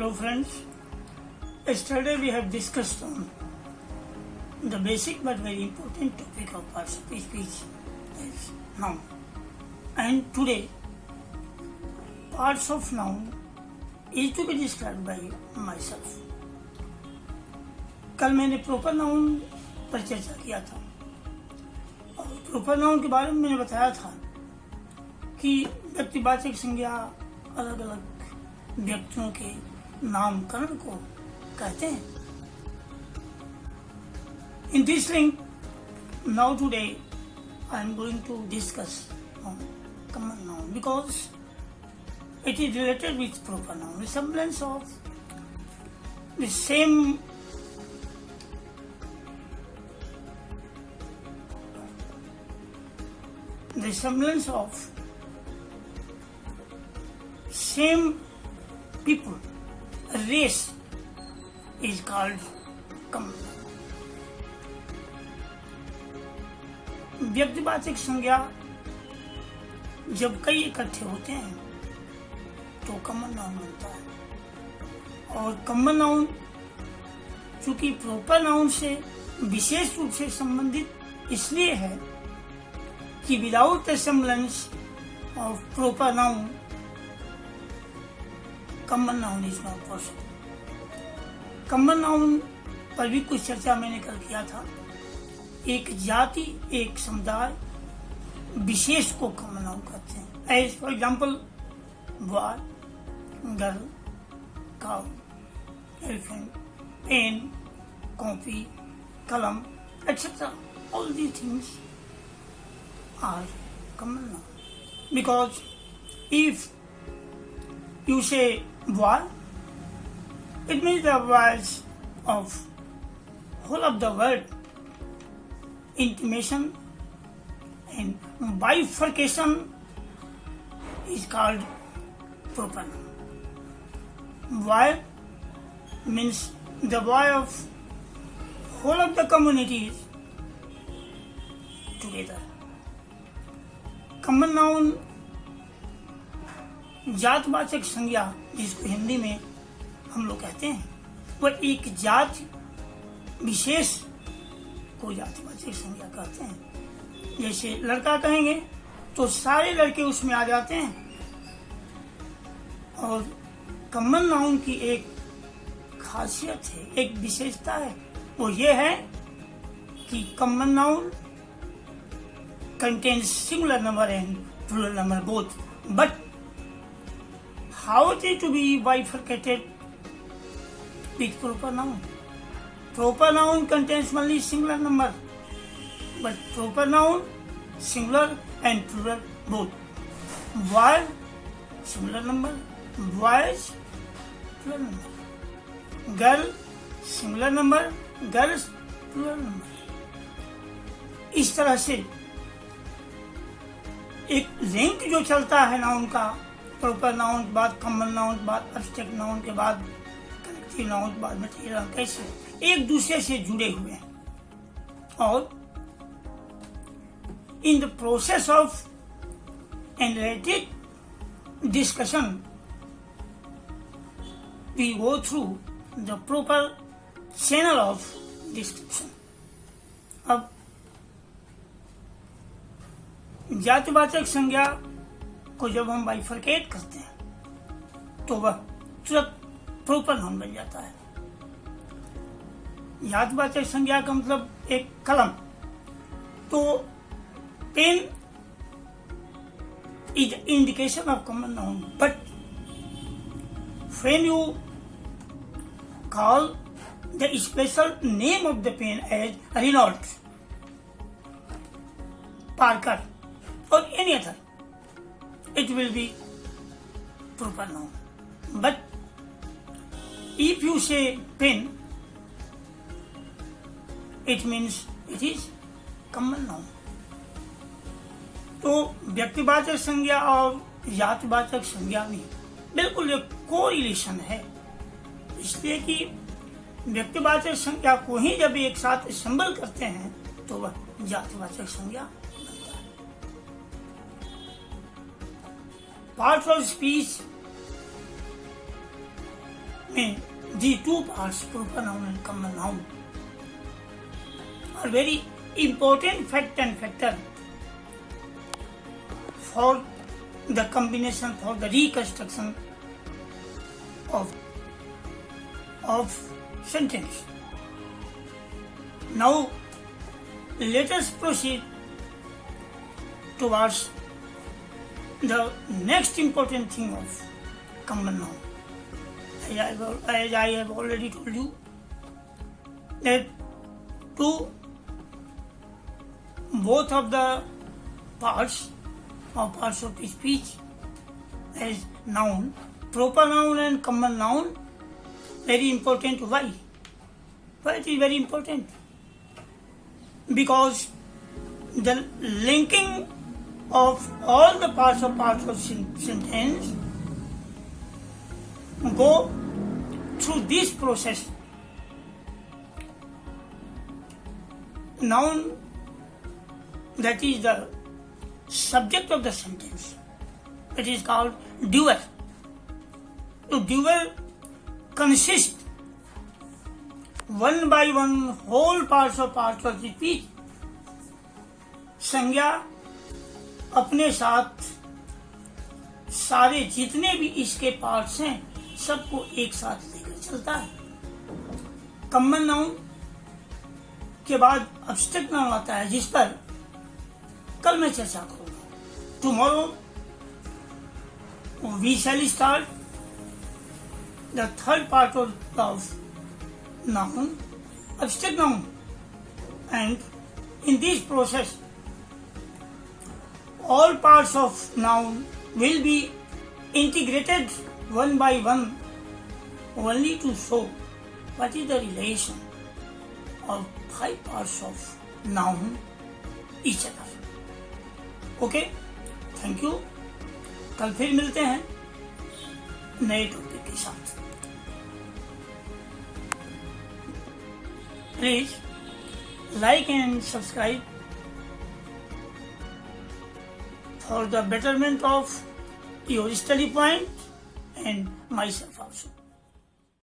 Hello friends, yesterday we have discussed on the basic but very important topic of our speech is noun. And today, parts of noun is to be described by myself. कल मैंने proper noun पर चर्चा किया था और proper noun के बारे में मैंने बताया था कि व्यक्तिवाचक संज्ञा अलग अलग व्यक्तियों के नामकरण को कहते हैं. In this link, now today I am going to discuss on common noun because it is related with proper noun. Resemblance of the same same people, race is called common noun. व्यक्तिवाचक संज्ञा जब कई इकट्ठे होते हैं तो common noun बनता है. और कॉमन नाउन चूंकि प्रॉपर नाउन से विशेष रूप से संबंधित इसलिए है कि without resemblance of proper noun common noun is not possible. Common noun पर भी कुछ चर्चा मैंने कल किया था. एक जाति, एक समुदाय विशेष को कॉमन नाउन कहते हैं. As for example boy, girl, cow, elephant, pen, copy, कलम, etc. All these things are common noun. Because if you say boy, it means the voice of whole of the world. Intimation and bifurcation is called proper noun. Boy means the boy of whole of the communities together. Common noun जातवाचक संज्ञा जिसको हिंदी में हम लोग कहते हैं वह एक जात विशेष को जातवाचक संज्ञा कहते हैं. जैसे लड़का कहेंगे तो सारे लड़के उसमें आ जाते हैं. और कॉमन नाउन की एक खासियत है, एक विशेषता है, वो ये है कि common noun contains singular number and plural number both. But how it is to be bifurcated with proper noun? Proper noun contains only singular number, but proper noun singular and plural both. Boy singular number, boys plural number. Girl singular number, girls plural number. इस तरह से एक link जो चलता है noun का, proper noun के बाद कॉमन नाउन के बाद एब्स्ट्रैक्ट नाउन के बाद कनेक्टिव नाउन के बाद मटेरियल नाउन, कैसे एक दूसरे से जुड़े हुए हैं. और in the process of analytic discussion we go through the proper channel of description. अब जातिवाचक संज्ञा को जब हम बाइफरकेट करते हैं तो वह तुरंत प्रॉपर नाउन बन जाता है. जातिवाचक संज्ञा का मतलब एक कलम, तो pen is indication of common noun. But when you call the special name of the pen as Reynolds, Parker or any other, it will be proper noun. But if you say pen, it means it is common noun. तो व्यक्तिवाचक संज्ञा और जातिवाचक संज्ञा में बिल्कुल एक correlation है. इसलिए कि व्यक्तिवाचक संज्ञा को ही जब एक साथ संबल करते हैं तो वह जातिवाचक संज्ञा. Parts of speech the two parts, proper noun and common noun, are very important fact and factor for the combination, for the reconstruction of sentence. Now let us proceed towards the next important thing of common noun. As I have already told you, that both of the parts of the speech as noun, proper noun and common noun, very important. Why? Why it is very important? Because the linking of all the parts of sentence go through this process. Noun, that is the subject of the sentence, it is called doer. So doer consists one by one whole parts of the speech. संज्ञा अपने साथ सारे जितने भी इसके parts हैं सबको एक साथ लेकर चलता है. कॉमन नाउन के बाद एब्स्ट्रैक्ट नाउन आता है, जिस पर कल मैं चर्चा करूंगा. Tomorrow we shall start the third part of noun, abstract noun, and in this process all parts of noun will be integrated one by one only to show what is the relation of five parts of noun each other. Okay, thank you. कल फिर मिलते हैं नए topic के साथ. Please like and subscribe for the betterment of your study point and myself also.